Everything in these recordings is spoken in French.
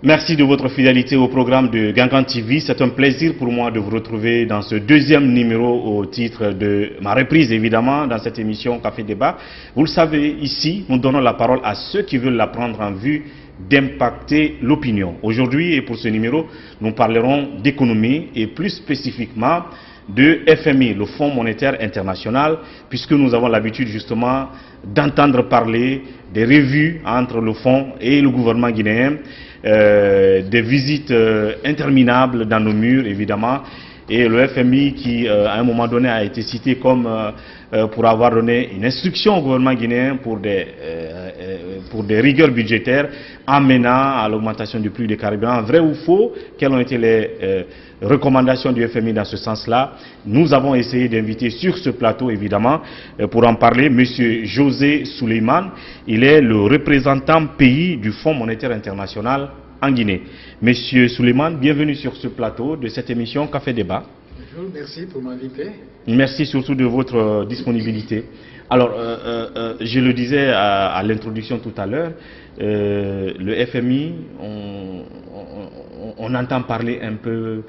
Merci de votre fidélité au programme de Gangan TV. C'est un plaisir pour moi de vous retrouver dans ce deuxième numéro au titre de ma reprise, évidemment, dans cette émission Café Débat. Vous le savez, ici, nous donnons la parole à ceux qui veulent la prendre en vue d'impacter l'opinion. Aujourd'hui, et pour ce numéro, nous parlerons d'économie et plus spécifiquement de FMI, le Fonds monétaire international, puisque nous avons l'habitude justement d'entendre parler des revues entre le Fonds et le gouvernement guinéen, des visites interminables dans nos murs, évidemment, et le FMI qui, à un moment donné, a été cité comme pour avoir donné une instruction au gouvernement guinéen pour des rigueurs budgétaires amenant à l'augmentation du prix des carburants. Vrai ou faux? Quelles ont été les recommandations du FMI dans ce sens-là? Nous avons essayé d'inviter sur ce plateau, évidemment, pour en parler, M. José Souleymane. Il est le représentant pays du Fonds monétaire international en Guinée. Monsieur Souleymane, bienvenue sur ce plateau de cette émission Café Débat. Bonjour, merci pour m'inviter. Merci surtout de votre disponibilité. Alors, je le disais à l'introduction tout à l'heure, le FMI, on entend parler un peu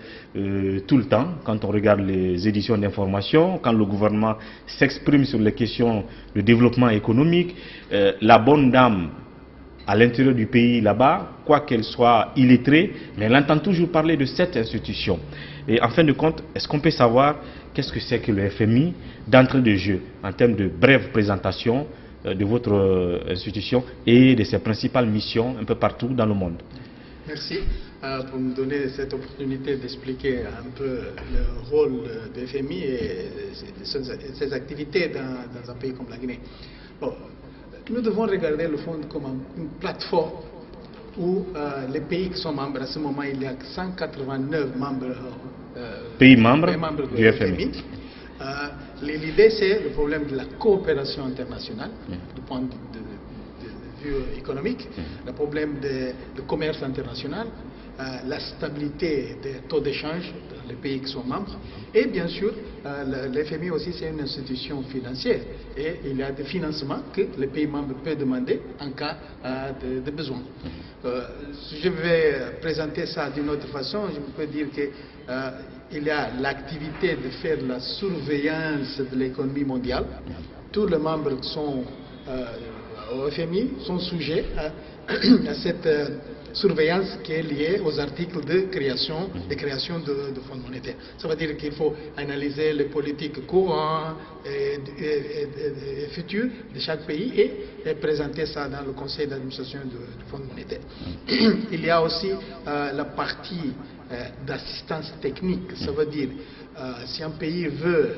tout le temps quand on regarde les éditions d'information, quand le gouvernement s'exprime sur les questions de développement économique, la bonne dame à l'intérieur du pays là-bas, quoi qu'elle soit illettrée, mais elle entend toujours parler de cette institution. Et en fin de compte, est-ce qu'on peut savoir qu'est-ce que c'est que le FMI d'entrée de jeu, en termes de brève présentation de votre institution et de ses principales missions un peu partout dans le monde? Merci pour me donner cette opportunité d'expliquer un peu le rôle du FMI et ses activités dans un pays comme la Guinée. Bon, nous devons regarder le fonds comme une plateforme où les pays qui sont membres, à ce moment il y a 189 membres, pays membres du FMI. L'idée c'est le problème de la coopération internationale, du point de vue économique, le problème de commerce international, la stabilité des taux d'échange dans les pays qui sont membres, et bien sûr le FMI aussi c'est une institution financière et il y a des financements que les pays membres peuvent demander en cas de besoin. Je vais présenter ça d'une autre façon. Je peux dire qu'il y a l'activité de faire la surveillance de l'économie mondiale. Tous les membres qui sont au FMI sont sujets à cette surveillance qui est liée aux articles de création de fonds monétaires. Ça veut dire qu'il faut analyser les politiques courantes et futures de chaque pays et présenter ça dans le conseil d'administration du fonds monétaire. Il y a aussi la partie d'assistance technique. Ça veut dire si un pays veut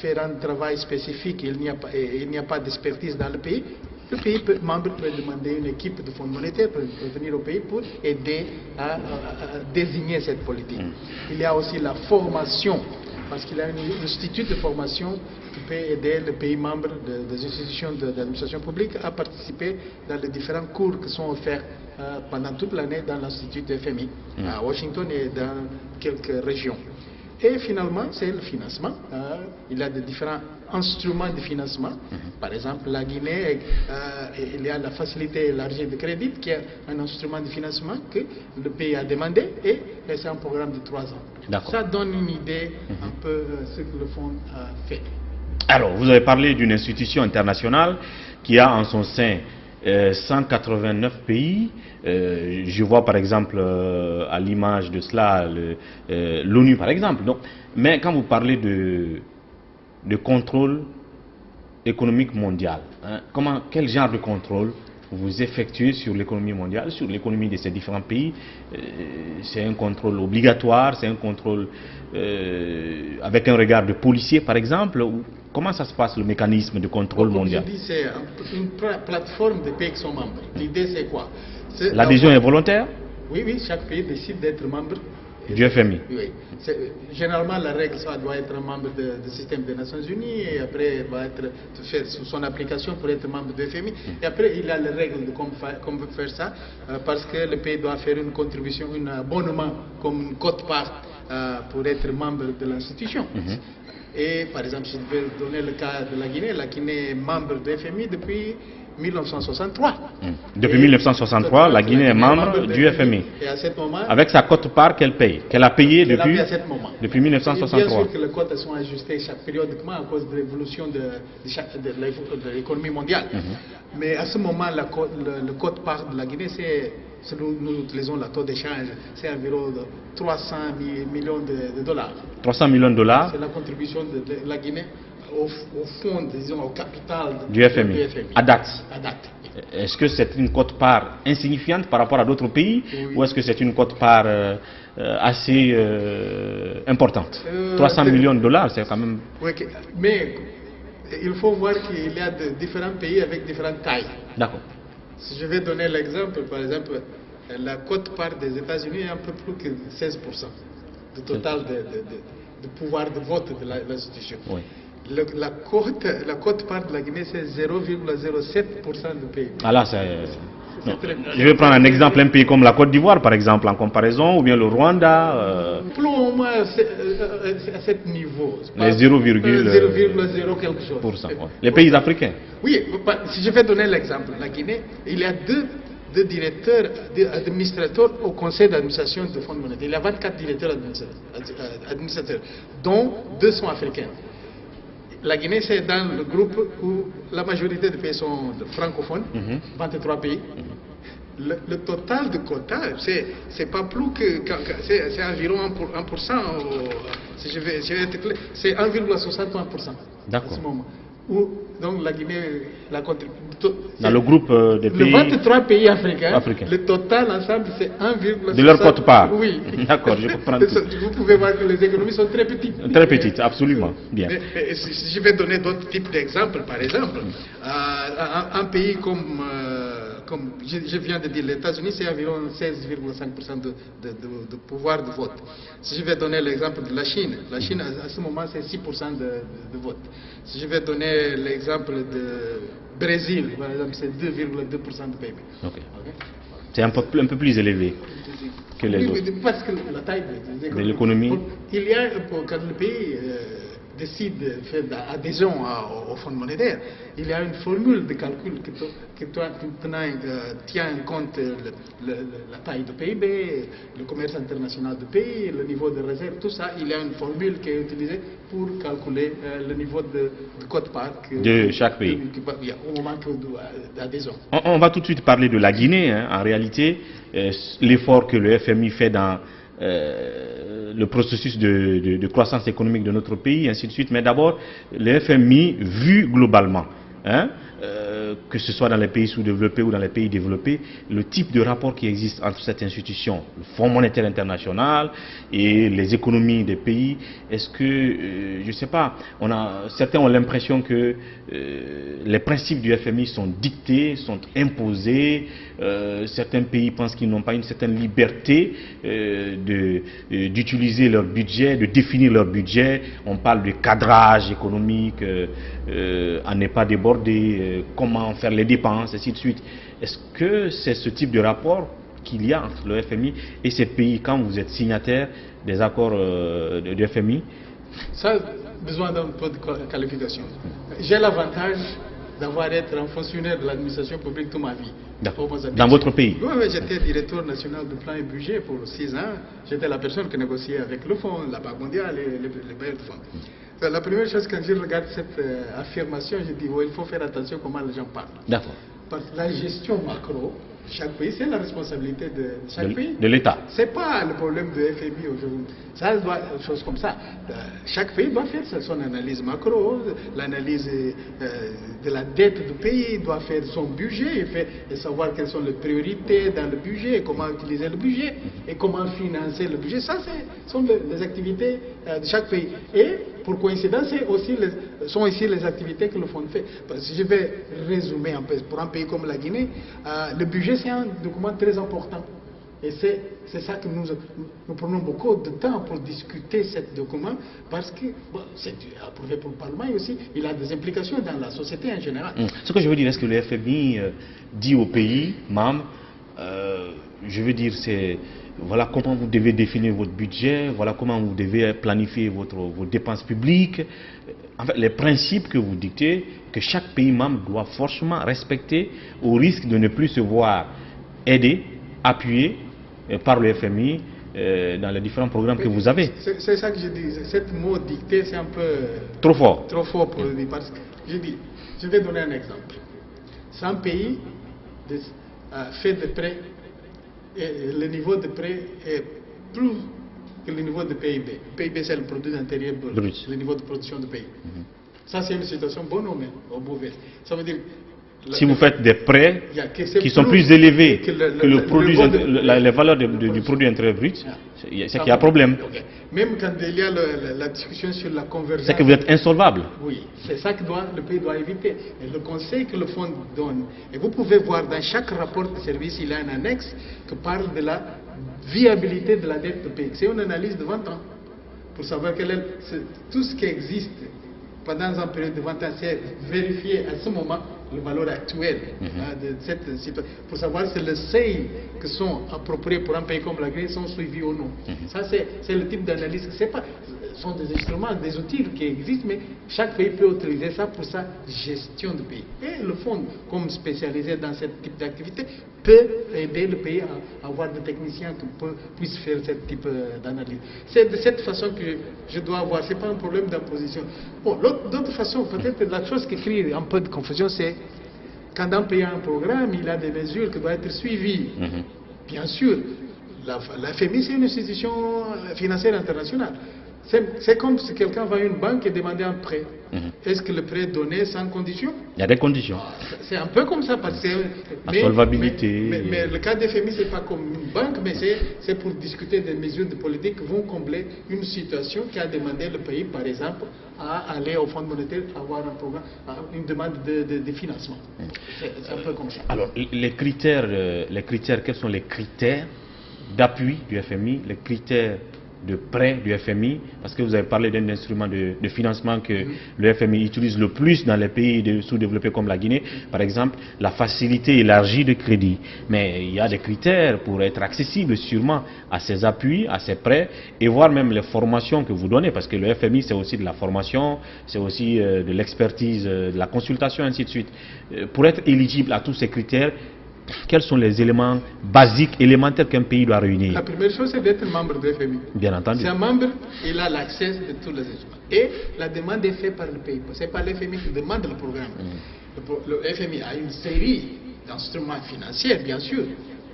faire un travail spécifique et il n'y a pas d'expertise dans le pays membre peut demander une équipe de fonds monétaires pour venir au pays pour aider à désigner cette politique. Il y a aussi la formation, parce qu'il y a un institut de formation qui peut aider les pays membres des institutions d'administration publique à participer dans les différents cours qui sont offerts pendant toute l'année dans l'institut de FMI, à Washington et dans quelques régions. Et finalement, c'est le financement. Il y a de différents instruments de financement. Par exemple, la Guinée, il y a la facilité élargie de crédit, qui est un instrument de financement que le pays a demandé, et c'est un programme de 3 ans. Ça donne une idée un peu ce que le fonds a fait. Alors, vous avez parlé d'une institution internationale qui a en son sein 189 pays. Je vois par exemple à l'image de cela l'ONU par exemple. Donc, mais quand vous parlez de contrôle économique mondial, quel genre de contrôle vous effectuez sur l'économie mondiale, sur l'économie de ces différents pays? C'est un contrôle obligatoire, c'est un contrôle avec un regard de policier par exemple, ou comment ça se passe le mécanisme de contrôle mondial? Je dis, c'est une plateforme de pays qui sont membres. L'idée c'est quoi? L'adhésion est volontaire? Oui, chaque pays décide d'être membre du FMI. Oui. Généralement, la règle, ça doit être un membre du système des Nations Unies, et après, il va faire son application pour être membre du FMI. Et après, il y a les règles de comment faire ça, parce que le pays doit faire une contribution, un abonnement, comme une quote-part, pour être membre de l'institution. Et par exemple, je vais donner le cas de la Guinée. La Guinée est membre du FMI depuis 1963. Depuis 1963, la Guinée est membre du FMI. Et à ce moment, avec sa quote-part qu'elle paye, qu'elle a payée depuis 1963. Bien sûr que les cotes sont ajustées périodiquement à cause de l'évolution de l'économie mondiale. Mais à ce moment, le quote-part de la Guinée, nous utilisons la taux d'échange, c'est environ 300 millions de dollars. 300 millions de dollars. C'est la contribution de la Guinée au fond, disons, au capital du FMI. À date. Est-ce que c'est une quote-part insignifiante par rapport à d'autres pays, ou est-ce que c'est une quote-part assez importante? 300 millions de dollars, c'est quand même... Oui, mais il faut voir qu'il y a différents pays avec différentes tailles. D'accord. Si je vais donner l'exemple, par exemple, la quote-part des États-Unis est un peu plus que 16% du total de pouvoir de vote de l'institution. Oui. La quote-part de la Guinée, c'est 0,07% du PIB. Ah là, je vais prendre un exemple, un pays comme la Côte d'Ivoire, par exemple, en comparaison, ou bien le Rwanda. Plus ou moins à ce niveau. Les 0,0 quelque chose. Les pays africains. Oui, si je vais donner l'exemple, la Guinée, il y a deux directeurs, administrateurs au conseil d'administration du Fonds monétaire. Il y a 24 directeurs administrateurs, dont 2 sont africains. La Guinée, c'est dans le groupe où la majorité des pays sont francophones, 23 pays. Le total de quota, c'est pas plus que c'est environ 1%, si je vais être clair, c'est 1,61%. D'accord. À ce moment. Donc la Guinée, dans le groupe des pays... Les 23 pays africains, le total ensemble, c'est 1,61%. De leur quote-part. Oui. D'accord, je comprends tout. Vous pouvez voir que les économies sont très petites. Très petites, absolument. Bien. Mais, si je vais donner d'autres types d'exemples, par exemple, un pays comme je viens de dire, les États-Unis, c'est environ 16,5% de pouvoir de vote. Si je vais donner l'exemple de la Chine à ce moment, c'est 6% de vote. Si je vais donner l'exemple de Brésil, par exemple, c'est 2,2% de PIB. Okay. C'est un peu plus élevé que les autres. Parce que la taille de l'économie. Il y a, quand le pays décide de faire adhésion au Fonds monétaire, il y a une formule de calcul qui tient en compte la taille du PIB, le commerce international du pays, le niveau de réserve, tout ça. Il y a une formule qui est utilisée pour calculer le niveau de quote-part de chaque pays au moment d'adhésion. On va tout de suite parler de la Guinée. En réalité, l'effort que le FMI fait dans le processus de croissance économique de notre pays, ainsi de suite. Mais d'abord, le FMI, vu globalement, que ce soit dans les pays sous-développés ou dans les pays développés, le type de rapport qui existe entre cette institution, le Fonds monétaire international et les économies des pays, est-ce que, je ne sais pas, certains ont l'impression que les principes du FMI sont dictés, sont imposés, certains pays pensent qu'ils n'ont pas une certaine liberté d'utiliser leur budget, de définir leur budget. On parle de cadrage économique, à ne pas déborder, comment faire les dépenses, ainsi de suite. Est-ce que c'est ce type de rapport qu'il y a entre le FMI et ces pays quand vous êtes signataire des accords du FMI? Ça a besoin d'un peu de qualification. J'ai l'avantage d'avoir été un fonctionnaire de l'administration publique toute ma vie. Dans votre pays? Oui, j'étais directeur national de plan et budget pour 6 ans. J'étais la personne qui négociait avec le fonds, la Banque mondiale et les bailleurs de fonds. La première chose, quand je regarde cette affirmation, je dis, il faut faire attention comment les gens parlent. D'accord. Parce que la gestion macro, chaque pays, c'est la responsabilité de chaque pays. De l'État. Ce n'est pas le problème de FMI aujourd'hui. Ça doit être chose comme ça. Chaque pays doit faire son analyse macro, l'analyse de la dette du pays, doit faire son budget et savoir quelles sont les priorités dans le budget, comment utiliser le budget et comment financer le budget. Ça, ce sont les activités de chaque pays. Et pour coïncidence, sont ici les activités que le fonds fait. Si je vais résumer un peu, pour un pays comme la Guinée, le budget c'est un document très important. Et c'est ça que nous prenons beaucoup de temps pour discuter ce document, parce que c'est approuvé pour le Parlement et aussi il a des implications dans la société en général. Ce que je veux dire, est-ce que le FMI dit aux pays membres, je veux dire, c'est voilà comment vous devez définir votre budget, voilà comment vous devez planifier vos dépenses publiques. en fait, les principes que vous dictez, que chaque pays membre doit forcément respecter au risque de ne plus se voir aidé, appuyé par le FMI dans les différents programmes que vous avez. C'est ça que je dis. Cette mot dicté, c'est un peu trop fort. Trop fort pour le dire. Parce que je vais donner un exemple. C'est un pays fait de prêts, et le niveau de prêt est plus que le niveau de PIB. Le PIB, c'est le produit intérieur brut, le niveau de production du pays. Ça, c'est une situation bonne ou mauvaise. Ça veut dire, si vous faites des prêts qui sont plus élevés que les valeurs du produit intérieur brut, c'est qu'il y a un problème. Okay. Même quand il y a la discussion sur la convergence... C'est que vous êtes insolvable. Oui, c'est ça que le pays doit éviter. Et le conseil que le fonds donne, et vous pouvez voir dans chaque rapport de service, il y a un annexe qui parle de la viabilité de la dette du pays. C'est une analyse de 20 ans pour savoir tout ce qui existe pendant une période de 20 ans, c'est vérifier à ce moment la valeur actuelle de cette situation, pour savoir si les seuils qui sont appropriés pour un pays comme la Grèce sont suivis ou non. Ça, c'est le type d'analyse. Ce sont des instruments, des outils qui existent, mais chaque pays peut utiliser ça pour sa gestion du pays. Et le fonds, comme spécialisé dans ce type d'activité, peut aider le pays à avoir des techniciens qui puissent faire ce type d'analyse. C'est de cette façon que je dois voir. Ce n'est pas un problème d'imposition. Bon, d'autre façon, peut-être la chose qui crée un peu de confusion, c'est quand un pays a un programme, il a des mesures qui doivent être suivies. Bien sûr, la FMI, c'est une institution financière internationale. C'est comme si quelqu'un va à une banque et demandait un prêt. Est-ce que le prêt est donné sans condition? Il y a des conditions. C'est un peu comme ça. Parce que, la solvabilité. Mais le cas des FMI, ce n'est pas comme une banque, mais c'est pour discuter des mesures de politique qui vont combler une situation qui a demandé le pays, par exemple, à aller au Fonds monétaire, avoir un programme, une demande de financement. C'est un peu comme ça. Alors, les critères, quels sont les critères d'appui du FMI, les critères de prêt du FMI, parce que vous avez parlé d'un instrument de financement que le FMI utilise le plus dans les pays sous-développés comme la Guinée, par exemple, la facilité élargie de crédit. Mais il y a des critères pour être accessible sûrement à ces appuis, à ces prêts, et voir même les formations que vous donnez, parce que le FMI c'est aussi de la formation, c'est aussi de l'expertise, de la consultation, ainsi de suite. Pour être éligible à tous ces critères, quels sont les éléments basiques, élémentaires qu'un pays doit réunir? La première chose, c'est d'être membre du FMI. Bien entendu. C'est un membre, il a l'accès de tous les instruments. Et la demande est faite par le pays. Ce n'est pas le FMI qui demande le programme. Le FMI a une série d'instruments financiers, bien sûr,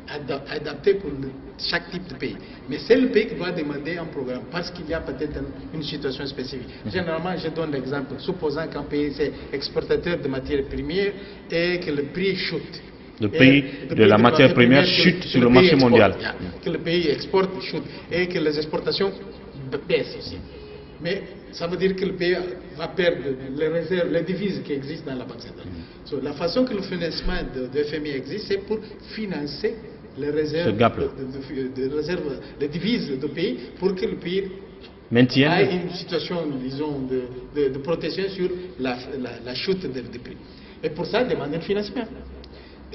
adaptés pour chaque type de pays. Mais c'est le pays qui doit demander un programme, parce qu'il y a peut-être une situation spécifique. Généralement, je donne l'exemple, supposant qu'un pays est exportateur de matières premières et que le prix chute. Le prix de la matière première chute sur le marché mondial. Que le pays exporte, chute, et que les exportations baissent aussi. Mais ça veut dire que le pays va perdre les réserves, les devises qui existent dans la Banque centrale. La façon que le financement de FMI existe, c'est pour financer les réserves, les devises du pays, pour que le pays ait une situation, disons, de protection sur la chute des prix. Et pour ça, demander le financement.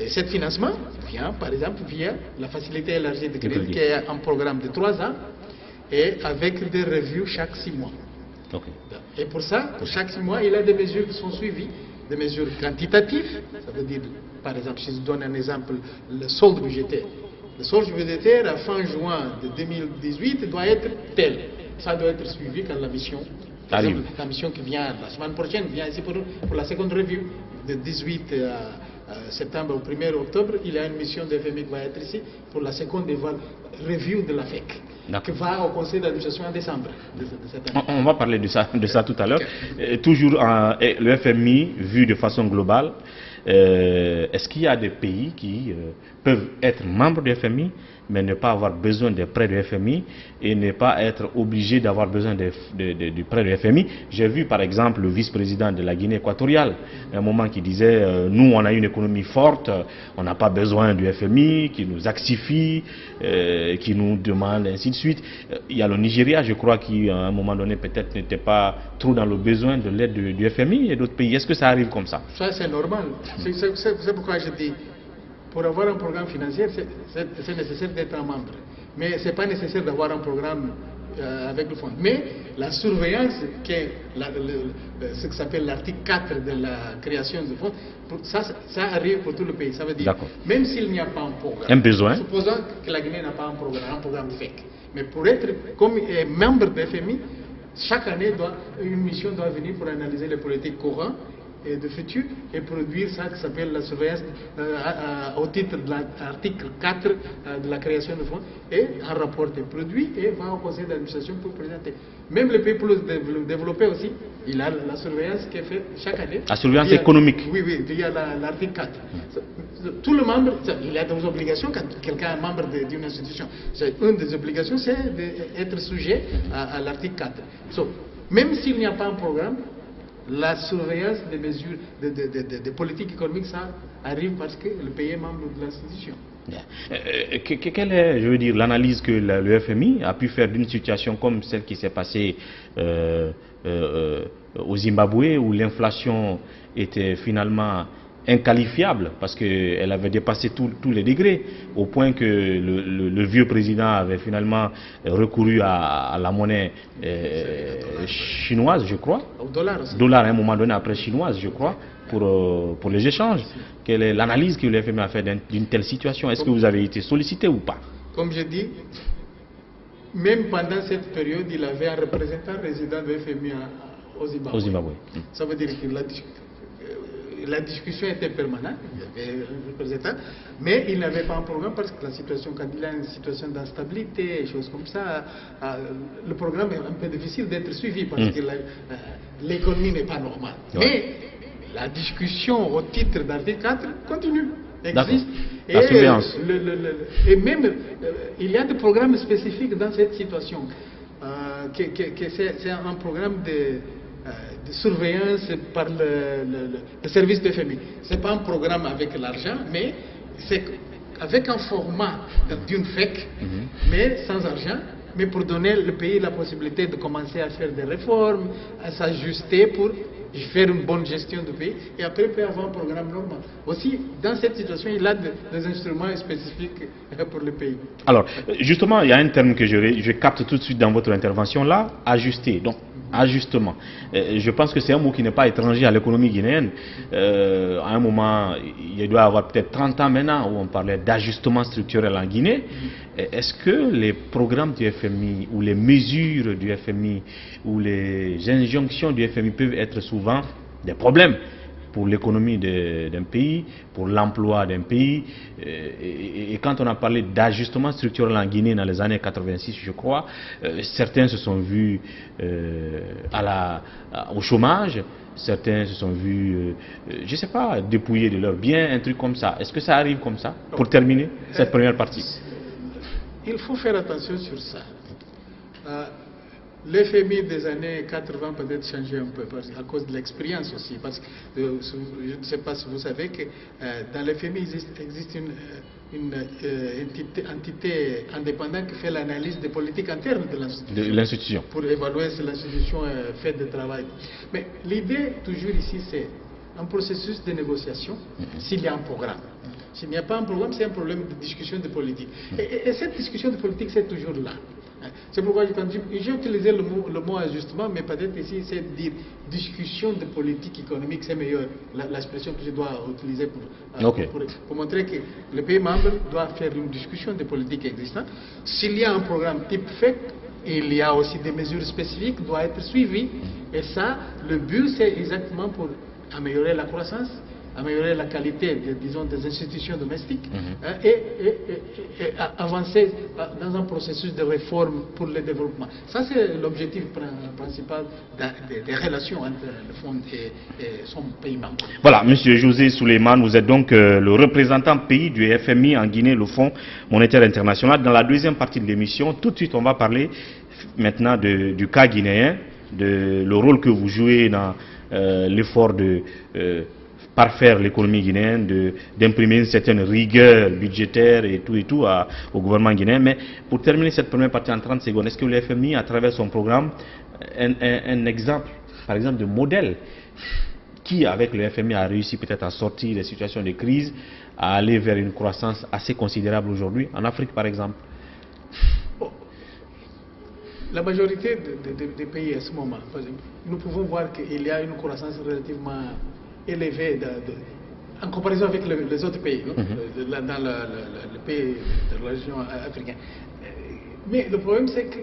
Et ce financement vient, par exemple, via la facilité élargie de crédit, qui est un programme de 3 ans, et avec des revues chaque 6 mois. Et pour ça, pour chaque 6 mois, il y a des mesures qui sont suivies, des mesures quantitatives, ça veut dire, par exemple, si je donne un exemple, le solde budgétaire. Le solde budgétaire, à fin juin de 2018, doit être tel. Ça doit être suivi quand la mission arrive. La mission qui vient la semaine prochaine vient ici pour la seconde revue, de 18 septembre au 1er octobre, il y a une mission de FMI qui va être ici pour la seconde review de la FEC, qui va au conseil d'administration en décembre de cette année. On va parler de ça tout à l'heure. Toujours le FMI vu de façon globale, est-ce qu'il y a des pays qui peuvent être membres du FMI mais ne pas avoir besoin des prêts du FMI et ne pas être obligé d'avoir besoin du prêt du FMI? J'ai vu par exemple le vice-président de la Guinée équatoriale, à un moment qui disait nous on a une économie forte, on n'a pas besoin du FMI, qui nous axifie, qui nous demande ainsi de suite. Il y a le Nigeria, je crois, qui à un moment donné peut-être n'était pas trop dans le besoin de l'aide du FMI et d'autres pays. Est-ce que ça arrive comme ça? Ça c'est normal. C'est pourquoi je dis, pour avoir un programme financier, c'est nécessaire d'être un membre. Mais ce n'est pas nécessaire d'avoir un programme avec le fonds. Mais la surveillance, qui est ce que s'appelle l'article 4 de la création du fonds, ça arrive pour tout le pays. Ça veut dire, même s'il n'y a pas un programme, supposons que la Guinée n'a pas un programme FEC, mais pour être comme membre de FMI, chaque année, une mission doit venir pour analyser les politiques courantes et de futur et produire ça qui s'appelle la surveillance au titre de l'article 4 de la création de fonds, et un rapport est produit et va au conseil d'administration pour présenter. Même les pays plus développés aussi, il a la surveillance qui est faite chaque année. La surveillance économique. Oui, via l'article 4. Tout le membre, il y a des obligations quand quelqu'un est membre d'une institution. Une des obligations, c'est d'être sujet à l'article 4. Même s'il n'y a pas un programme, la surveillance des mesures de politique économique, ça arrive parce que le pays est membre de l'institution. Quelle est, je veux dire, l'analyse que le FMI a pu faire d'une situation comme celle qui s'est passée au Zimbabwe, où l'inflation était finalement inqualifiable parce qu'elle avait dépassé tous les degrés, au point que le vieux président avait finalement recouru à la monnaie chinoise, je crois. Au dollar aussi. Dollar à un moment donné, après chinoise, je crois, pour les échanges. Quelle est l'analyse que le FMI a fait d'une telle situation? Est-ce que vous avez été sollicité ou pas? Comme je dis, même pendant cette période, il avait un représentant résident du FMI au Zimbabwe. Ça veut dire que la discussion était permanente, il y avait un représentant, mais il n'avait pas un programme parce que la situation, quand il y a une situation d'instabilité, choses comme ça, le programme est un peu difficile d'être suivi parce que l'économie n'est pas normale. Ouais. Mais la discussion au titre d'article 4 continue, existe. Et même, il y a des programmes spécifiques dans cette situation. C'est un programme de surveillance par le service de FMI. Ce n'est pas un programme avec l'argent, mais c'est avec un format d'une FEC, mais sans argent, mais pour donner le pays la possibilité de commencer à faire des réformes, à s'ajuster pour faire une bonne gestion du pays, et après il peut avoir un programme normal. Aussi, dans cette situation, il a des instruments spécifiques pour le pays. Alors, justement, il y a un terme que je capte tout de suite dans votre intervention là, ajuster. Donc, ajustement. Je pense que c'est un mot qui n'est pas étranger à l'économie guinéenne. À un moment, il doit y avoir peut-être 30 ans maintenant où on parlait d'ajustement structurel en Guinée. Est-ce que les programmes du FMI ou les mesures du FMI ou les injonctions du FMI peuvent être souvent des problèmes pour l'économie d'un pays, pour l'emploi d'un pays? Et quand on a parlé d'ajustement structurel en Guinée dans les années 86, je crois, certains se sont vus au chômage, certains se sont vus, je ne sais pas, dépouillés de leurs biens, un truc comme ça. Est-ce que ça arrive comme ça, pour terminer cette première partie? Il faut faire attention sur ça. L'FMI des années 80 peut-être changé un peu à cause de l'expérience aussi. Parce que je ne sais pas si vous savez que dans l'FMI existe une entité indépendante qui fait l'analyse des politiques internes de l'institution. Pour évaluer si l'institution fait du travail. Mais l'idée toujours ici, c'est un processus de négociation s'il y a un programme. S'il n'y a pas un programme, c'est un problème de discussion de politique. Et cette discussion de politique, c'est toujours là. C'est pourquoi j'ai utilisé le mot ajustement, mais peut-être ici, c'est de dire discussion de politique économique, c'est meilleur, l'expression que je dois utiliser pour montrer que le pays membre doit faire une discussion de politique existante. S'il y a un programme type FEC, il y a aussi des mesures spécifiques qui doivent être suivies. Et ça, le but, c'est exactement pour améliorer la croissance, améliorer la qualité, disons, des institutions domestiques et avancer dans un processus de réforme pour le développement. Ça, c'est l'objectif principal des relations entre le fonds et son pays membre. Voilà, Monsieur José Souleymane, vous êtes donc le représentant pays du FMI en Guinée, le Fonds monétaire international. Dans la deuxième partie de l'émission, tout de suite, on va parler maintenant du cas guinéen, de le rôle que vous jouez dans l'effort de parfaire l'économie guinéenne, d'imprimer une certaine rigueur budgétaire et tout au gouvernement guinéen. Mais pour terminer cette première partie en 30 secondes, est-ce que le FMI, à travers son programme, un exemple, par exemple, de modèle qui, avec le FMI, a réussi peut-être à sortir des situations de crise, à aller vers une croissance assez considérable aujourd'hui, en Afrique par exemple? la majorité des pays à ce moment, par exemple, nous pouvons voir qu'il y a une croissance relativement élevée en comparaison avec les autres pays, dans le pays de la région africaine. Mais le problème, c'est que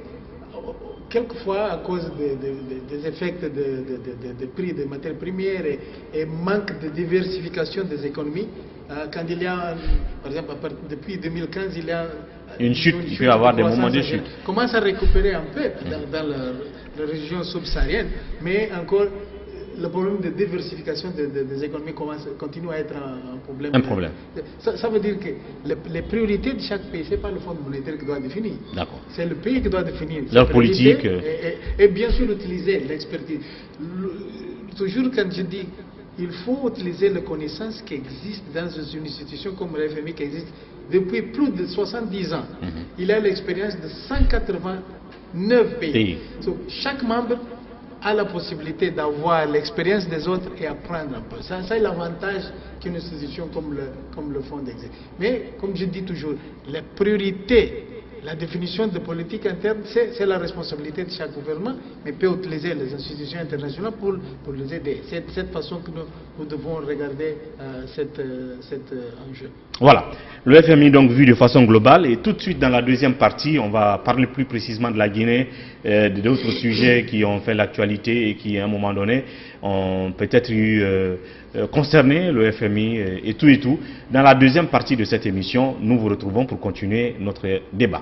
quelquefois, à cause des effets des prix des matières premières et manque de diversification des économies, quand il y a, par exemple, depuis 2015, il y a une chute, il peut y avoir des moments de chute. Commence à récupérer un peu dans la région subsaharienne, mais encore le problème de diversification des économies continue à être un problème. Un problème. Ça veut dire que les priorités de chaque pays, ce n'est pas le Fonds monétaire qui doit définir. D'accord. C'est le pays qui doit définir leur politique. Et bien sûr utiliser l'expertise. Toujours quand je dis il faut utiliser les connaissances qui existent dans une institution comme le FMI qui existe depuis plus de 70 ans. Il a l'expérience de 189 pays. Donc, chaque membre a la possibilité d'avoir l'expérience des autres et apprendre un peu. Ça c'est l'avantage qu'une institution comme le Fonds existe. Mais, comme je dis toujours, les priorités, la définition de politique interne, c'est la responsabilité de chaque gouvernement, mais peut utiliser les institutions internationales pour les aider. C'est de cette façon que nous devons regarder cet enjeu. Voilà, le FMI donc vu de façon globale, et tout de suite dans la deuxième partie, on va parler plus précisément de la Guinée, d'autres sujets qui ont fait l'actualité et qui à un moment donné ont peut-être eu concerné le FMI et tout. Dans la deuxième partie de cette émission, nous vous retrouvons pour continuer notre débat.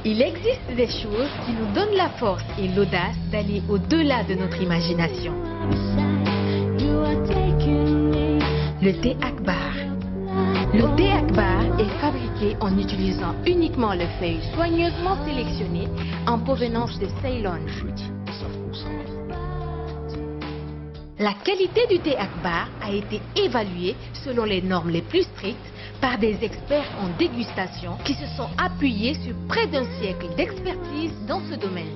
Il existe des choses qui nous donnent la force et l'audace d'aller au-delà de notre imagination. Le thé Akbar. Le thé Akbar est fabriqué en utilisant uniquement les feuilles soigneusement sélectionnées en provenance de Ceylon. La qualité du thé Akbar a été évaluée selon les normes les plus strictes par des experts en dégustation qui se sont appuyés sur près d'un siècle d'expertise dans ce domaine.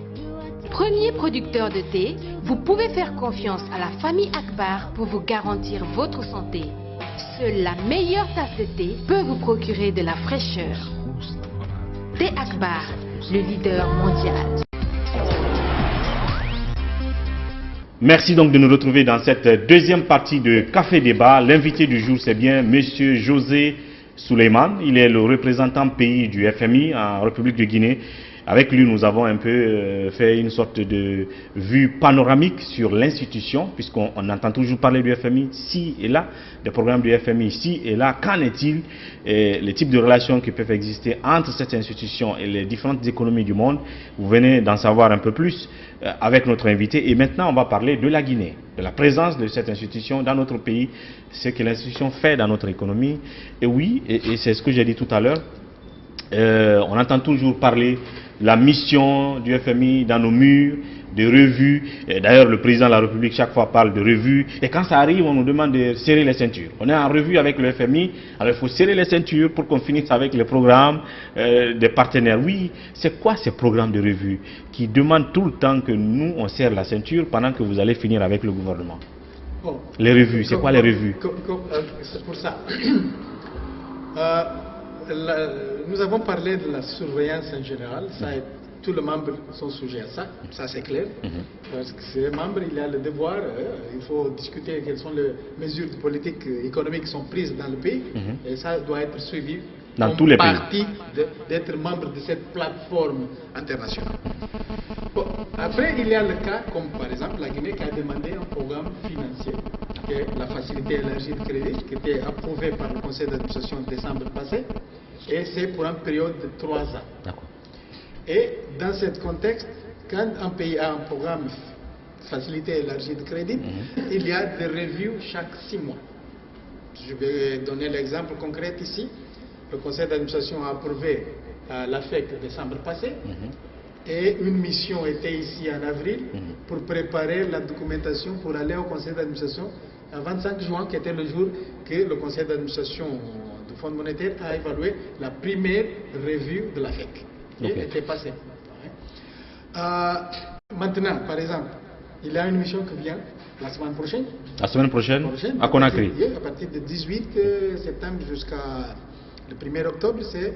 Premier producteur de thé, vous pouvez faire confiance à la famille Akbar pour vous garantir votre santé. Seule la meilleure tasse de thé peut vous procurer de la fraîcheur. Thé Akbar, le leader mondial. Merci donc de nous retrouver dans cette deuxième partie de Café Débat. L'invité du jour, c'est bien Monsieur José Souleymane. Il est le représentant pays du FMI en République de Guinée. Avec lui, nous avons un peu fait une sorte de vue panoramique sur l'institution, puisqu'on entend toujours parler du FMI, ci et là, des programmes du FMI, ci et là. Qu'en est-il? Les types de relations qui peuvent exister entre cette institution et les différentes économies du monde. Vous venez d'en savoir un peu plus avec notre invité. Et maintenant, on va parler de la Guinée, de la présence de cette institution dans notre pays, ce que l'institution fait dans notre économie. Et oui, et c'est ce que j'ai dit tout à l'heure, on entend toujours parler de la mission du FMI dans nos murs, de revues. D'ailleurs, le président de la République, chaque fois, parle de revues. Et quand ça arrive, on nous demande de serrer les ceintures. On est en revue avec le FMI, alors il faut serrer les ceintures pour qu'on finisse avec les programmes des partenaires. Oui, c'est quoi ces programmes de revue qui demandent tout le temps que nous, on serre la ceinture pendant que vous allez finir avec le gouvernement? Bon, les revues, c'est quoi les revues? C'est pour ça. Nous avons parlé de la surveillance en général. Tous les membres sont sujets à ça, ça c'est clair. Parce que ces membres, il y a le devoir, il faut discuter quelles sont les mesures de politique économique qui sont prises dans le pays. Et ça doit être suivi dans tous les pays. Partie d'être membre de cette plateforme internationale. Bon, après, il y a le cas, comme par exemple la Guinée qui a demandé un programme financier, qui est la facilité élargie de crédit, qui était approuvé par le conseil d'administration en décembre passé, et c'est pour une période de 3 ans. D'accord. Et dans ce contexte, quand un pays a un programme facilité élargie de crédit, il y a des revues chaque 6 mois. Je vais donner l'exemple concret ici. Le conseil d'administration a approuvé la FEC en décembre passé. Et une mission était ici en avril pour préparer la documentation pour aller au conseil d'administration le 25 juin, qui était le jour que le conseil d'administration du Fonds monétaire a évalué la première revue de la FEC. Qui était passée. Maintenant, par exemple, il y a une mission qui vient la semaine prochaine. La semaine prochaine, à Conakry. À partir du 18 septembre jusqu'à le 1er octobre, c'est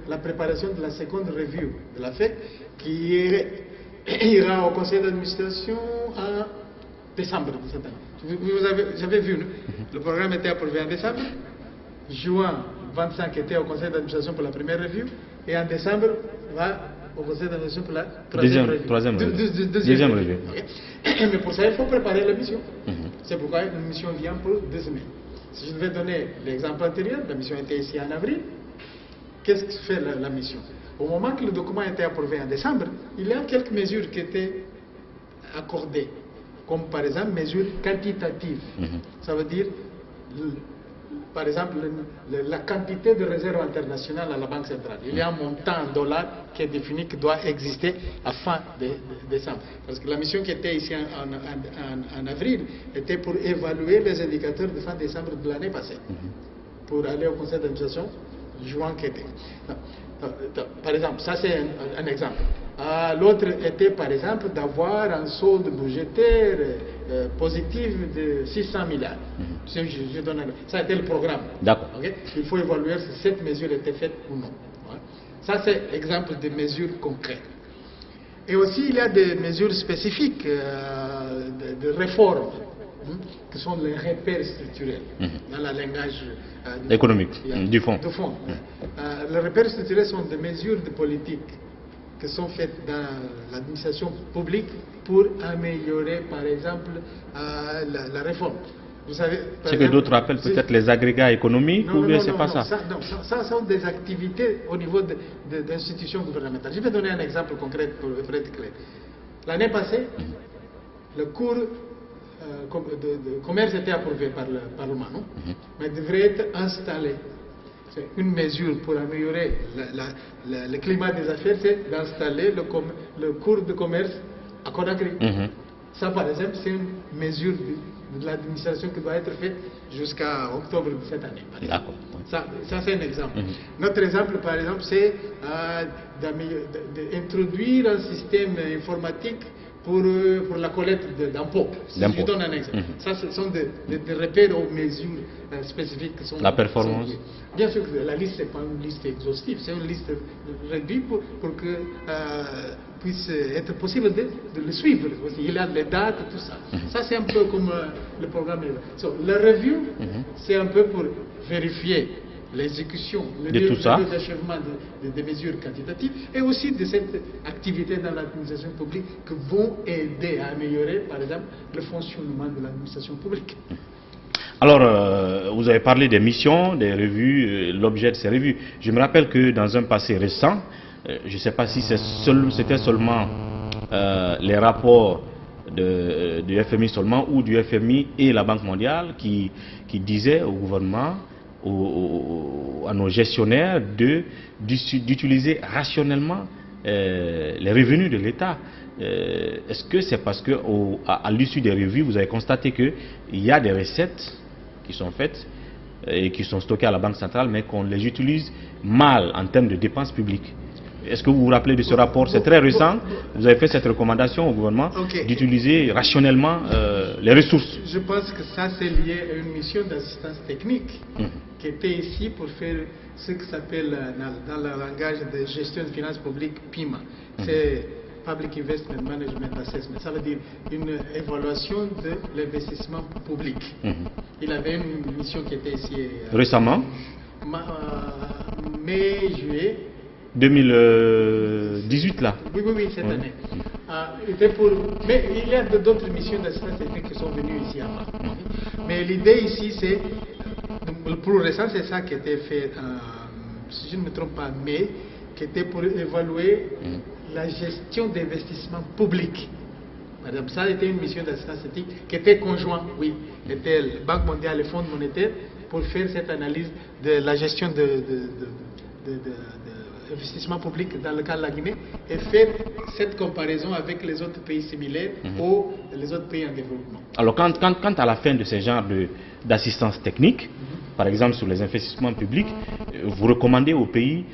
la préparation de la seconde review de la FEC qui ira au conseil d'administration en décembre de cette année. Vous avez vu, le programme était approuvé en décembre, juin 25 était au conseil d'administration pour la première review, et en décembre va au conseil d'administration pour la troisième review. Deuxième review. Okay. Mais pour ça, il faut préparer la mission. C'est pourquoi une mission vient pour 2 semaines. Si je devais donner l'exemple antérieur, la mission était ici en avril. Qu'est-ce que fait la mission? Au moment que le document était approuvé en décembre, il y a quelques mesures qui étaient accordées, comme par exemple mesures quantitatives. Ça veut dire, par exemple, la quantité de réserves internationales à la Banque centrale. Il y a un montant en dollars qui est défini, qui doit exister à fin décembre. Parce que la mission qui était ici en avril était pour évaluer les indicateurs de fin décembre de l'année passée, pour aller au conseil d'administration juin qui était. Par exemple, ça c'est un exemple. L'autre était par exemple d'avoir un solde budgétaire positif de 600 milliards. Je donne ça a été le programme. D'accord. Okay? Il faut évaluer si cette mesure était faite ou non. Ça c'est exemple de mesures concrètes. Et aussi il y a des mesures spécifiques de réforme, qui sont les repères structurels dans le langage économique du fonds. Les repères structurels sont des mesures de politique qui sont faites dans l'administration publique pour améliorer, par exemple, la réforme. Vous savez, ce que d'autres appellent peut-être les agrégats économiques, ou bien c'est pas ça? Ça sont des activités au niveau d'institutions gouvernementales. Je vais donner un exemple concret pour être clair. L'année passée, le cours de commerce était approuvé par le Parlement, non? Mais devrait être installé. C'est une mesure pour améliorer le climat des affaires, c'est d'installer le cours de commerce à Conakry. Ça, par exemple, c'est une mesure de l'administration qui doit être faite jusqu'à octobre de cette année. D'accord. Ça c'est un exemple. Notre exemple, par exemple, c'est d'introduire un système informatique pour la collecte d'impôts. Je donne un exemple. Ça, ce sont des repères aux mesures spécifiques qui sont... La performance. Bien sûr que la liste, ce n'est pas une liste exhaustive, c'est une liste réduite pour que puisse être possible de le suivre. Il y a les dates, tout ça. Ça, c'est un peu comme le programme. La review, c'est un peu pour vérifier l'exécution, l'achèvement des mesures quantitatives et aussi de cette activité dans l'administration publique qui vont aider à améliorer, par exemple, le fonctionnement de l'administration publique. Alors, vous avez parlé des missions, des revues, l'objet de ces revues. Je me rappelle que dans un passé récent, je ne sais pas si c'était seulement les rapports du FMI seulement ou du FMI et la Banque mondiale qui disaient au gouvernement, à nos gestionnaires d'utiliser rationnellement les revenus de l'État. Est-ce que c'est parce que à l'issue des revues, vous avez constaté qu'il y a des recettes qui sont faites et qui sont stockées à la Banque centrale, mais qu'on les utilise mal en termes de dépenses publiques? Est-ce que vous vous rappelez de ce rapport? C'est très récent. Vous avez fait cette recommandation au gouvernement d'utiliser rationnellement les ressources. Je pense que ça, c'est lié à une mission d'assistance technique qui était ici pour faire ce qui s'appelle, dans le langage de gestion de finances publiques, PIMA. C'est Public Investment Management Assessment. Ça veut dire une évaluation de l'investissement public. Il avait une mission qui était ici récemment, mai, juillet 2018 là. Oui, cette année. Mais il y a d'autres missions d'assistance technique qui sont venues ici avant. Mais l'idée ici, c'est, le plus récent, c'est ça qui a été fait, si je ne me trompe pas, mai, qui était pour évaluer la gestion d'investissement public. Par exemple, ça a été une mission d'assistance technique qui était conjointe, oui, était la Banque mondiale et Fonds monétaire pour faire cette analyse de la gestion d'investissement public dans le cas de la Guinée et faire cette comparaison avec les autres pays similaires ou les autres pays en développement. Alors, quant à la fin de ce genre d'assistance technique, par exemple sur les investissements publics, vous recommandez aux pays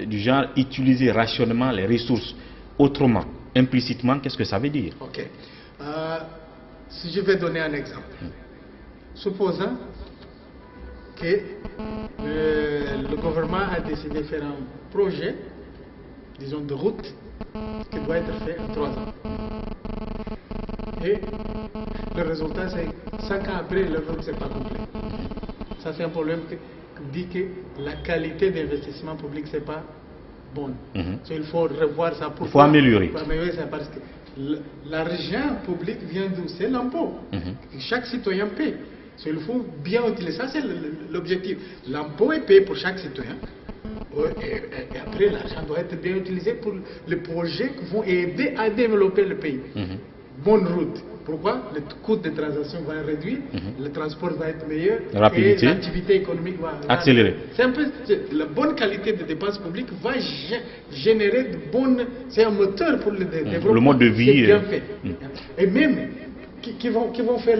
du genre utiliser rationnellement les ressources autrement. implicitement, qu'est-ce que ça veut dire? Ok. Si je vais donner un exemple. Supposons que le gouvernement a décidé de faire un projet, disons, de route, qui doit être fait en 3 ans. Et le résultat, c'est 5 ans après, le route n'est pas complet. Ça, c'est un problème qui dit que la qualité d'investissement public, c'est pas bonne. Il faut revoir ça. Il faut améliorer. Il faut améliorer ça parce que l'argent public vient d'où? C'est l'impôt. Chaque citoyen paie. Il faut bien utiliser ça, c'est l'objectif. L'impôt est payé pour chaque citoyen. Et après, l'argent doit être bien utilisé pour les projets qui vont aider à développer le pays. Bonne route. Pourquoi? Le coût de transaction va réduire, le transport va être meilleur, rapidité, et l'activité économique va accélérer. C'est un peu la bonne qualité de dépenses publiques va générer de bonnes. C'est un moteur pour le développement. Le mode de vie. C'est bien fait. Et même qui vont faire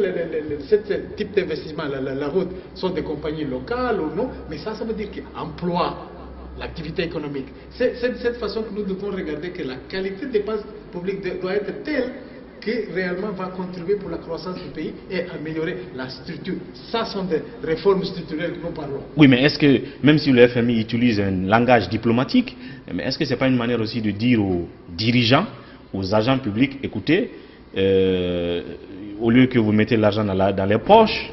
ce type d'investissement, la route, sont des compagnies locales ou non, mais ça veut dire qu'emploi l'activité économique. C'est de cette façon que nous devons regarder que la qualité des dépenses publiques doit être telle qui réellement va contribuer pour la croissance du pays et améliorer la structure. Ça sont des réformes structurelles que nous parlons. Oui, mais est-ce que, même si le FMI utilise un langage diplomatique, mais est-ce que ce n'est pas une manière aussi de dire aux dirigeants, aux agents publics, écoutez, au lieu que vous mettez l'argent dans les poches,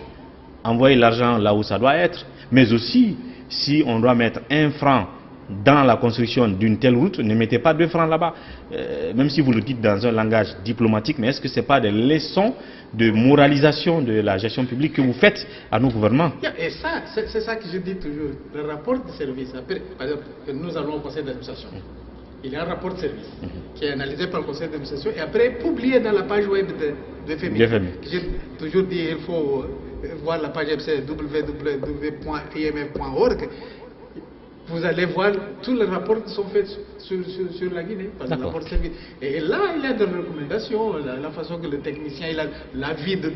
envoyez l'argent là où ça doit être, mais aussi, si on doit mettre 1 franc dans la construction d'une telle route, ne mettez pas 2 francs là-bas. Même si vous le dites dans un langage diplomatique, mais est-ce que ce n'est pas des leçons de moralisation de la gestion publique que vous faites à nos gouvernements? Et ça, c'est ça que je dis toujours. Le rapport de service, après, par exemple, nous allons au conseil d'administration. Il y a un rapport de service qui est analysé par le conseil d'administration et après publié dans la page web de FMI. J'ai toujours dit qu'il faut voir la page web, c'est www.imf.org. Vous allez voir tous les rapports qui sont faits sur la Guinée. Et là, il y a des recommandations, la façon que le technicien, il a l'avis de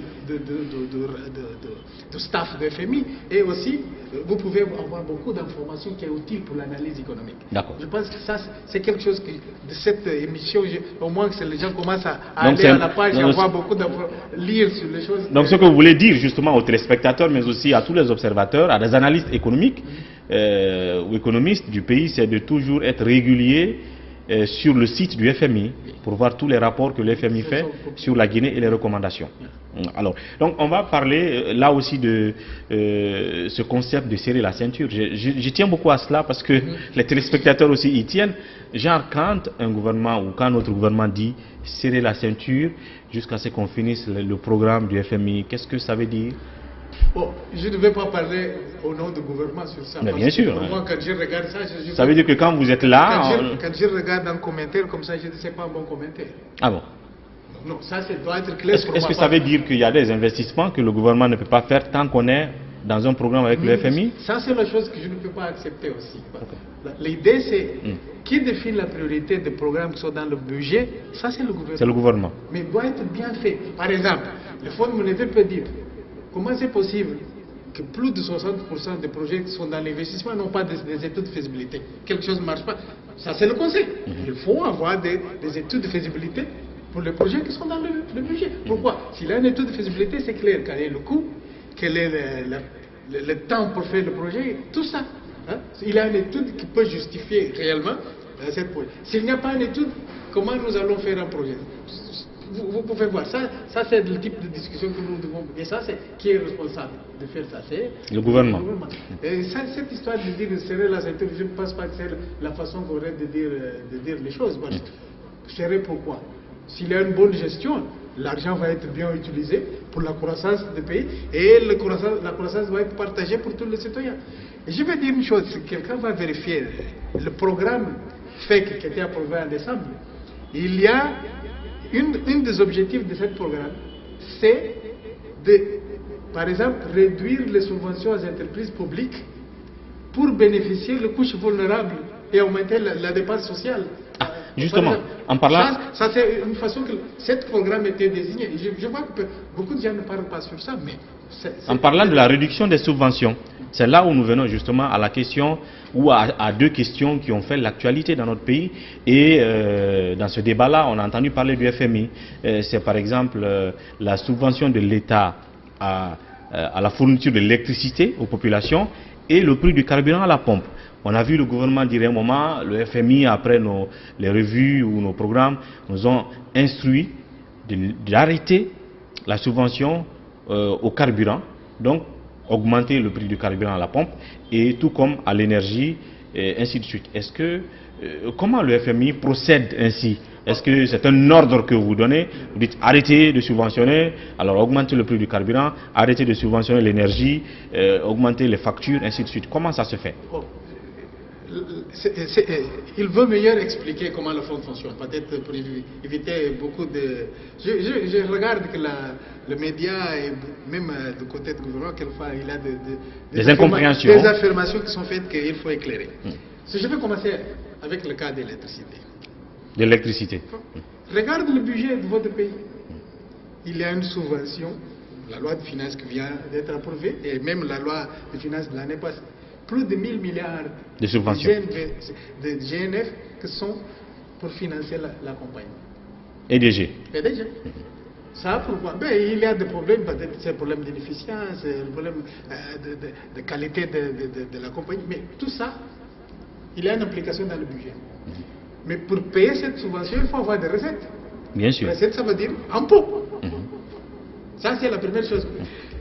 staff de FMI. Et aussi, vous pouvez avoir beaucoup d'informations qui sont utiles pour l'analyse économique. Je pense que ça, c'est quelque chose que, de cette émission, au moins que les gens commencent à aller à la page et à avoir beaucoup d'informations, lire sur les choses. Donc ce que vous voulez dire justement aux téléspectateurs, mais aussi à tous les observateurs, à des analystes économiques, ou économistes du pays, c'est de toujours être régulier sur le site du FMI pour voir tous les rapports que le FMI fait sur la Guinée et les recommandations. Alors, donc on va parler là aussi de ce concept de serrer la ceinture. Je tiens beaucoup à cela parce que les téléspectateurs aussi y tiennent. Genre quand un gouvernement ou quand notre gouvernement dit serrer la ceinture jusqu'à ce qu'on finisse le programme du FMI, qu'est-ce que ça veut dire? Bon, je ne vais pas parler au nom du gouvernement sur ça. Mais bien sûr. Moi, quand je regarde ça, ça veut dire que quand vous êtes là... Quand je regarde un commentaire comme ça, je dis que ce n'est pas un bon commentaire. Ah bon? Non, ça doit être clair. Est-ce que ça veut dire qu'il y a des investissements que le gouvernement ne peut pas faire tant qu'on est dans un programme avec le FMI? Ça, c'est la chose que je ne peux pas accepter aussi. L'idée, c'est qui définit la priorité des programmes qui sont dans le budget? Ça, c'est le gouvernement. C'est le gouvernement. Mais il doit être bien fait. Par exemple, le Fonds monétaire peut dire comment c'est possible que plus de 60% des projets qui sont dans l'investissement n'ont pas des études de faisabilité. Quelque chose ne marche pas. Ça, c'est le conseil. Il faut avoir des études de faisabilité pour les projets qui sont dans le budget. Pourquoi? S'il y a une étude de faisabilité, c'est clair quel est le coût, quel est le temps pour faire le projet, tout ça. Il y a une étude qui peut justifier réellement cette projet. S'il n'y a pas une étude, comment nous allons faire un projet? Vous pouvez voir, ça c'est le type de discussion que nous devons... Et ça, c'est qui est responsable de faire ça? C'est le gouvernement. Et ça, cette histoire de dire serrer la ceinture, je ne pense pas que c'est la façon correcte de dire les choses. Serrer pourquoi? S'il y a une bonne gestion, l'argent va être bien utilisé pour la croissance du pays et la croissance va être partagée pour tous les citoyens. Et je vais dire une chose, si quelqu'un va vérifier le programme FEC qui a été approuvé en décembre, il y a un des objectifs de ce programme, c'est de, par exemple, réduire les subventions aux entreprises publiques pour bénéficier des couches vulnérables et augmenter la dépense sociale. Justement, en parlant... Ça c'est une façon que ce programme était désigné. Je vois que beaucoup de gens ne parlent pas sur ça, mais... En parlant de la réduction des subventions, c'est là où nous venons justement à la question ou à deux questions qui ont fait l'actualité dans notre pays. Et dans ce débat-là, on a entendu parler du FMI. C'est par exemple la subvention de l'État à la fourniture de l'électricité aux populations et le prix du carburant à la pompe. On a vu le gouvernement dire à un moment, le FMI, après les revues ou nos programmes, nous ont instruit d'arrêter la subvention au carburant, donc augmenter le prix du carburant à la pompe, et tout comme à l'énergie, et ainsi de suite. Est-ce que, comment le FMI procède ainsi? Est-ce que c'est un ordre que vous donnez? Vous dites arrêtez de subventionner, alors augmentez le prix du carburant, arrêtez de subventionner l'énergie, augmentez les factures, ainsi de suite. Comment ça se fait? Il veut mieux expliquer comment le fonds fonctionne, peut-être pour éviter beaucoup de... Je regarde que le média, et même du côté du gouvernement, quelquefois, il a des incompréhensions. Des affirmations qui sont faites qu'il faut éclairer. Si je vais commencer avec le cas de l'électricité. De l'électricité. Regarde le budget de votre pays. Il y a une subvention, la loi de finances qui vient d'être approuvée, et même la loi de finances de l'année passée. Plus de 1000 milliards de subventions de GNF qui sont pour financer la compagnie. EDG. EDG. Ça, pourquoi? Ben, il y a des problèmes, peut-être c'est un problème d'inefficience, un problème de qualité de la compagnie, mais tout ça, il y a une implication dans le budget. Mais pour payer cette subvention, il faut avoir des recettes. Bien sûr. Recettes, ça veut dire impôt. Ça, c'est la première chose.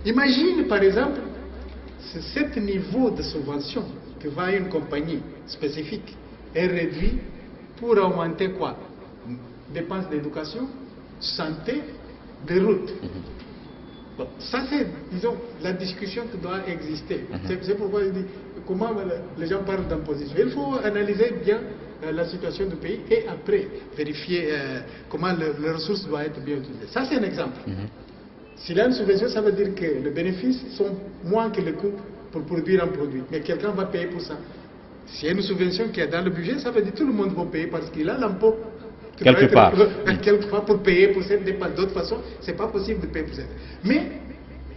Imagine, par exemple, cet niveau de subvention que va une compagnie spécifique est réduit pour augmenter quoi? Dépenses d'éducation, santé, des routes. Bon, ça, c'est, disons, la discussion qui doit exister. C'est pourquoi je dis, comment les gens parlent d'imposition. Il faut analyser bien la situation du pays et après vérifier comment les ressources doivent être bien utilisées. Ça, c'est un exemple. S'il y a une subvention, ça veut dire que les bénéfices sont moins que les coûts pour produire un produit. Mais quelqu'un va payer pour ça. S'il y a une subvention qui est dans le budget, ça veut dire que tout le monde va payer parce qu'il a l'impôt. Quelque part. Quelque part pour payer pour cette dépense. D'autre façon, ce n'est pas possible de payer pour ça. Mais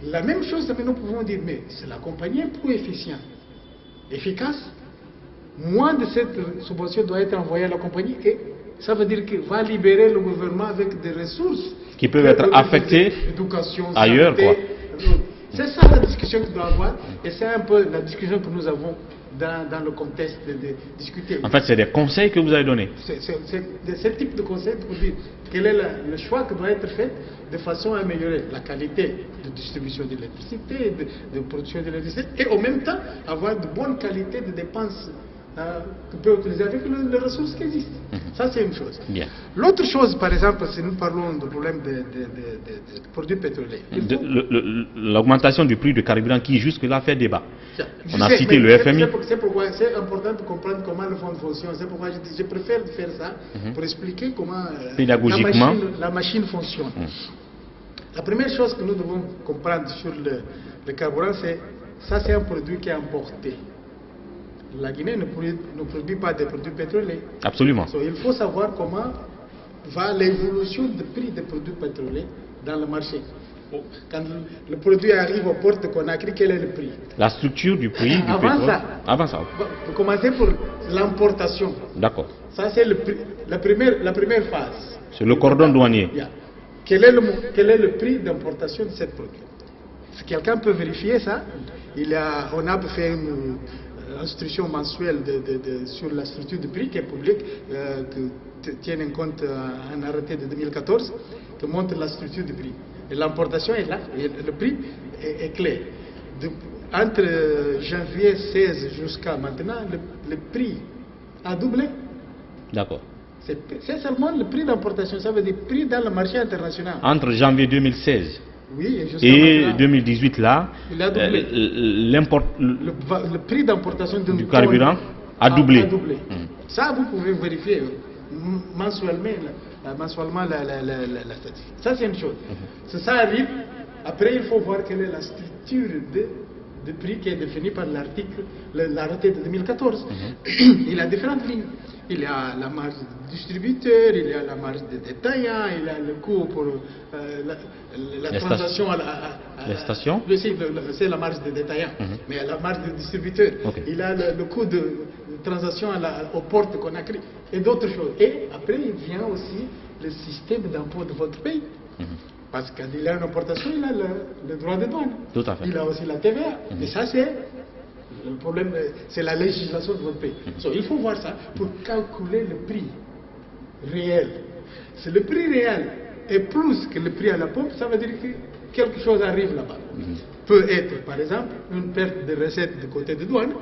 la même chose, nous pouvons dire, mais c'est la compagnie plus efficiente, efficace. Moins de cette subvention doit être envoyée à la compagnie et ça veut dire qu'il va libérer le gouvernement avec des ressources qui peuvent être affectées ailleurs. C'est ça la discussion qu'il doit avoir et c'est un peu la discussion que nous avons dans le contexte de discuter. En fait, c'est des conseils que vous avez donnés. C'est ce type de conseils pour dire quel est le choix qui doit être fait de façon à améliorer la qualité de distribution de l'électricité, de production d'électricité et en même temps avoir de bonnes qualités de dépenses qu'on peut utiliser avec les ressources qui existent. Ça, c'est une chose. L'autre chose, par exemple, si nous parlons du problème des produits pétroliers. L'augmentation du prix du carburant qui jusque-là fait débat. On a cité le FMI. C'est pourquoi c'est important de comprendre comment le fonds fonctionne. C'est pourquoi je préfère faire ça pour expliquer comment pédagogiquement la machine fonctionne. La première chose que nous devons comprendre sur le carburant, c'est ça, c'est un produit qui est importé. La Guinée ne produit pas de produits pétroliers. Absolument. Il faut savoir comment va l'évolution du prix des produits pétroliers dans le marché. Quand le produit arrive aux portes de Conakry, quel est le prix? La structure du prix du pétrole. Avant ça. Pour commencer pour l'importation. D'accord. Ça, c'est la première phase. C'est le cordon douanier. Quel est le prix d'importation de cette produit? Si quelqu'un peut vérifier ça, on a fait une instruction mensuelle sur la structure de prix qui est publique, qui tient en compte un arrêté de 2014 qui montre la structure du prix. Et l'importation est là, et le prix est clair. Entre janvier 16 jusqu'à maintenant, le prix a doublé. D'accord. C'est seulement le prix d'importation, ça veut dire prix dans le marché international. Entre janvier 2016 et 2018, là, le prix d'importation du carburant a doublé. Ça, vous pouvez vérifier mensuellement la statistique. Ça, c'est une chose. Ça arrive. Après, il faut voir quelle est la structure de prix qui est défini par l'article, l'arrêté de 2014. Il a différentes lignes. Il y a la marge du distributeur, il y a la marge des détaillants, il y a le coût pour la transaction à les stations. C'est la marge des détaillants, mais il y a la marge du distributeur. Il y a le coût de transaction aux portes qu'on a créé et d'autres choses. Et après, il vient aussi le système d'impôt de votre pays. Parce que quand il y a une importation, il a le droit de douane. Tout à fait. Il a aussi la TVA. Et ça, c'est le problème, c'est la législation de votre pays. Donc, il faut voir ça pour calculer le prix réel. Si le prix réel est plus que le prix à la pompe, ça veut dire que quelque chose arrive là-bas. Peut être, par exemple, une perte de recettes du côté de douane.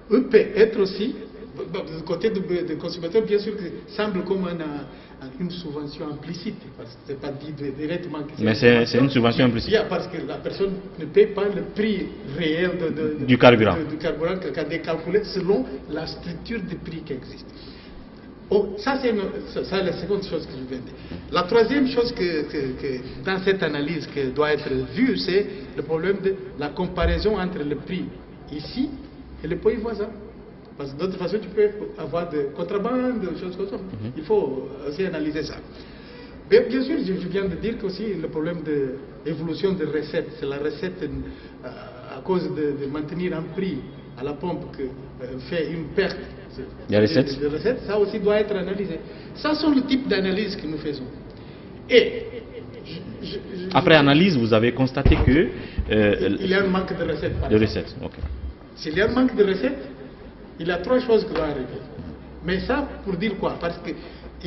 Peut être aussi, du côté du consommateur, bien sûr, que semble comme une subvention implicite, parce que ce n'est pas dit directement que c'est. Mais c'est une subvention implicite. Parce que la personne ne paie pas le prix réel du carburant. Du carburant quand elle est calculé selon la structure de prix qui existe. Oh, ça, c'est la seconde chose que je viens de dire. La troisième chose que dans cette analyse qui doit être vue, c'est le problème de la comparaison entre le prix ici et les pays voisins. Parce que d'autre façon, tu peux avoir de contrebande, des choses comme ça. Il faut aussi analyser ça. Mais bien sûr, je viens de dire qu'aussi le problème de l'évolution des recettes, c'est la recette à cause de maintenir un prix à la pompe que fait une perte des recettes. Ça aussi doit être analysé. Ça sont le type d'analyse que nous faisons. Et après analyse, vous avez constaté que il y a un manque de recettes. S'il y a un manque de recettes, il y a trois choses qui doivent arriver. Mais ça, pour dire quoi? Parce qu'il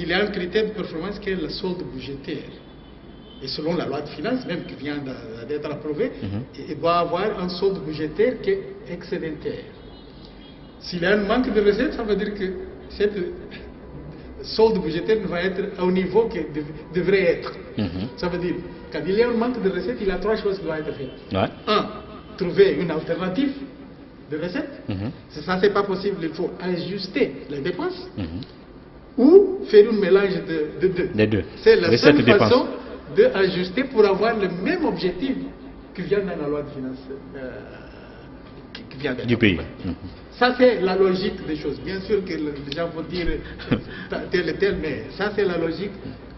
y a un critère de performance qui est le solde budgétaire. Et selon la loi de finances, même qui vient d'être approuvée, il doit avoir un solde budgétaire qui est excédentaire. S'il y a un manque de recettes, ça veut dire que cette solde budgétaire ne va être au niveau qu'il devrait être. Ça veut dire, quand il y a un manque de recettes, il y a trois choses qui doivent être faites. Un, trouver une alternative de recettes. Ça, c'est pas possible. Il faut ajuster les dépenses ou faire un mélange de deux. Les deux. C'est la seule façon d'ajuster pour avoir le même objectif qui vient dans la loi de finances qui vient du pays. Ça, c'est la logique des choses. Bien sûr que les gens vont dire tel et tel, mais ça, c'est la logique.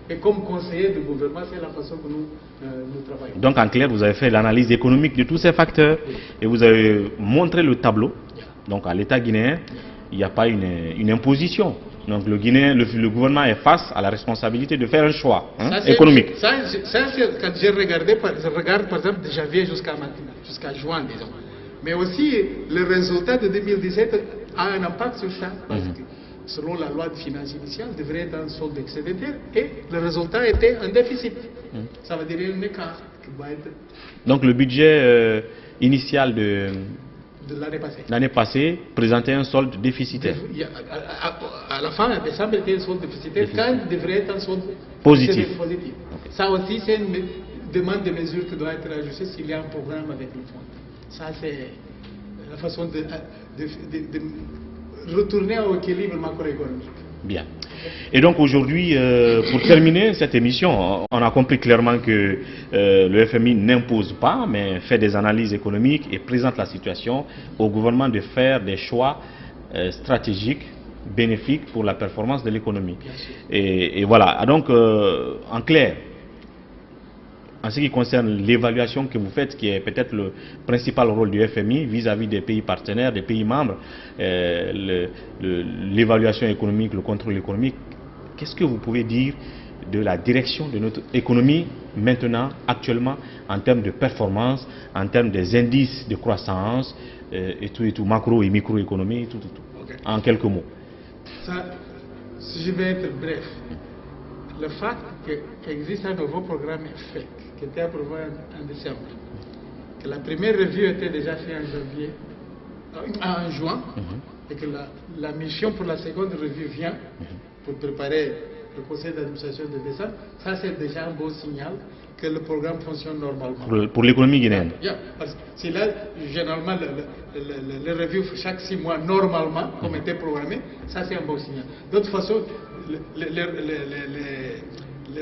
Et comme conseiller du gouvernement, c'est la façon que nous travaillons. Donc, en clair, vous avez fait l'analyse économique de tous ces facteurs et vous avez montré le tableau. Donc, à l'État guinéen, il n'y a pas une imposition. Donc, le gouvernement est face à la responsabilité de faire un choix économique. Ça, quand je regarde, par exemple, de janvier jusqu'à juin, disons. Mais aussi, le résultat de 2017 a un impact sur ça. Parce que, selon la loi de finances initiale, devrait être un solde excédentaire et le résultat était un déficit. Ça veut dire un écart qui va être... Donc le budget initial de l'année passée présentait un solde déficitaire. À la fin, décembre, était un solde déficitaire quand il devrait être un solde positif. Ça aussi, c'est une demande de mesures qui doit être ajustée s'il y a un programme avec le fonds. Ça, c'est la façon de retourner au équilibre macroéconomique. Bien. Et donc aujourd'hui, pour terminer cette émission, on a compris clairement que le FMI n'impose pas, mais fait des analyses économiques et présente la situation au gouvernement de faire des choix stratégiques, bénéfiques pour la performance de l'économie. Et voilà. Donc, en clair, en ce qui concerne l'évaluation que vous faites, qui est peut-être le principal rôle du FMI vis-à-vis des pays partenaires, des pays membres, l'évaluation économique, le contrôle économique, qu'est-ce que vous pouvez dire de la direction de notre économie maintenant, actuellement, en termes de performance, en termes des indices de croissance, et tout, macro et microéconomie, tout. En quelques mots. Ça, si je vais être bref, le fait qu'il existe un nouveau programme FEC qui était approuvé en décembre, que la première revue était déjà faite en juin, et que la mission pour la seconde revue vient pour préparer le conseil d'administration de décembre, ça c'est déjà un bon signal que le programme fonctionne normalement. Pour l'économie guinéenne. Parce que c'est là, généralement, les revues chaque 6 mois, normalement, comme était programmé, ça c'est un bon signal. D'autre façon, les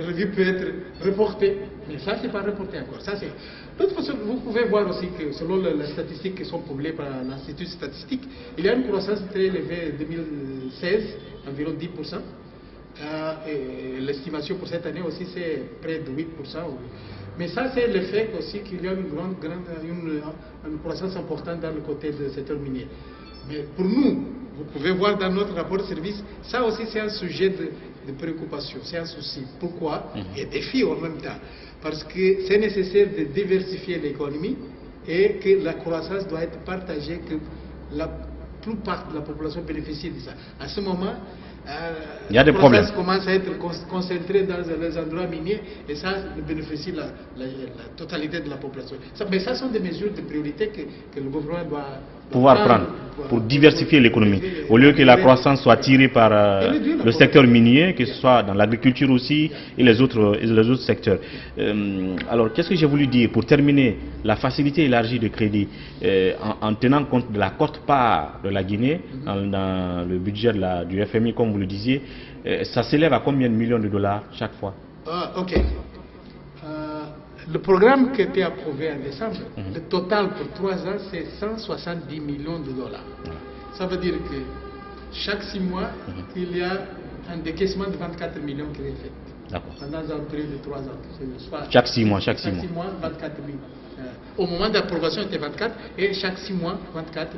revues peuvent être reportées Mais ça, c'est pas reporté encore. Ça, c'est... De toute façon, vous pouvez voir aussi que selon les statistiques qui sont publiées par l'Institut statistique, il y a une croissance très élevée en 2016, environ 10%. Et l'estimation pour cette année aussi, c'est près de 8%. Mais ça, c'est l'effet aussi qu'il y a une croissance importante dans le côté du secteur minier. Mais pour nous, vous pouvez voir dans notre rapport de service, ça aussi c'est un sujet de préoccupation, c'est un souci. Pourquoi? Et défi en même temps. Parce que c'est nécessaire de diversifier l'économie et que la croissance doit être partagée, que la plupart de la population bénéficie de ça. À ce moment, il y a des problèmes. La croissance commence à être concentrée dans les endroits miniers et ça bénéficie la totalité de la population. Mais ça sont des mesures de priorité que le gouvernement doit pouvoir prendre pour diversifier l'économie. Au lieu que la croissance soit tirée par le secteur minier, que ce soit dans l'agriculture aussi et les autres secteurs. Alors, qu'est-ce que j'ai voulu dire? Pour terminer, la facilité élargie de crédit, en tenant compte de la quote-part de la Guinée dans le budget du FMI, comme vous le disiez, ça s'élève à combien de millions de dollars chaque fois? Ok. Le programme qui a été approuvé en décembre, le total pour 3 ans, c'est 170 millions de dollars. Ça veut dire que chaque 6 mois, il y a un décaissement de 24 millions qui est fait. Pendant un période de 3 ans. Chaque 6 mois, 24 millions. Au moment d'approbation, c'était 24, et chaque 6 mois, 24,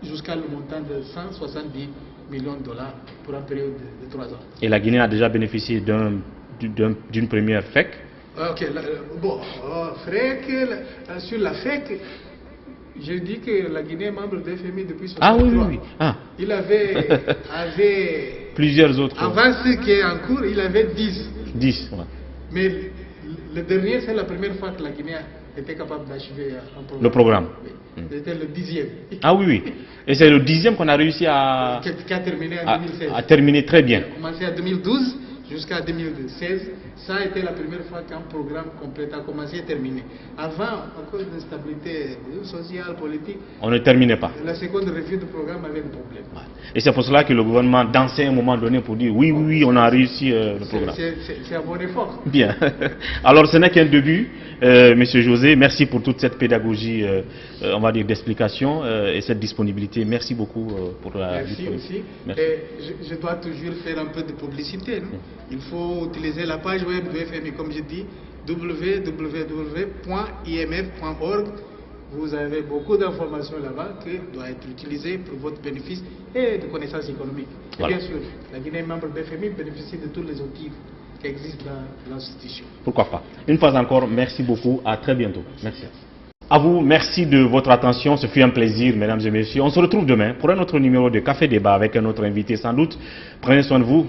jusqu'à le montant de 170 millions de dollars pour une période de 3 ans. Et la Guinée a déjà bénéficié d'une première FEC. Ok, bon, sur la FEC, je dis que la Guinée est membre de FMI depuis 1963. Ah oui. Ah. Il avait plusieurs autres. Avant ce qui est en cours, il avait 10. 10, ouais. Mais le dernier, c'est la première fois que la Guinée était capable d'achever un programme. Le programme. Oui. C'était le 10e. Ah oui. Et c'est le 10e qu'on a réussi à terminer en 2016. À terminer très bien. On a commencé en 2012 jusqu'à 2016. Ça a été la première fois qu'un programme complet a commencé et terminé. Avant, à cause de l'instabilité sociale, politique, on ne terminait pas. La seconde revue du programme avait un problème. Ouais. Et c'est pour cela que le gouvernement dansait à un moment donné pour dire oui, on a réussi le programme. C'est un bon effort. Bien. Alors ce n'est qu'un début, Monsieur José. Merci pour toute cette pédagogie, on va dire, d'explication et cette disponibilité. Merci beaucoup pour la disponibilité. Merci aussi. Et je dois toujours faire un peu de publicité. Il faut utiliser la page web du FMI, comme je dis, www.imf.org. Vous avez beaucoup d'informations là-bas qui doivent être utilisées pour votre bénéfice et de connaissances économiques. Et bien sûr, la Guinée membre du FMI bénéficie de tous les outils qui existent dans l'institution. Pourquoi pas. Une fois encore, merci beaucoup. À très bientôt. Merci. À vous, merci de votre attention. Ce fut un plaisir, mesdames et messieurs. On se retrouve demain pour un autre numéro de Café Débat avec un autre invité sans doute. Prenez soin de vous.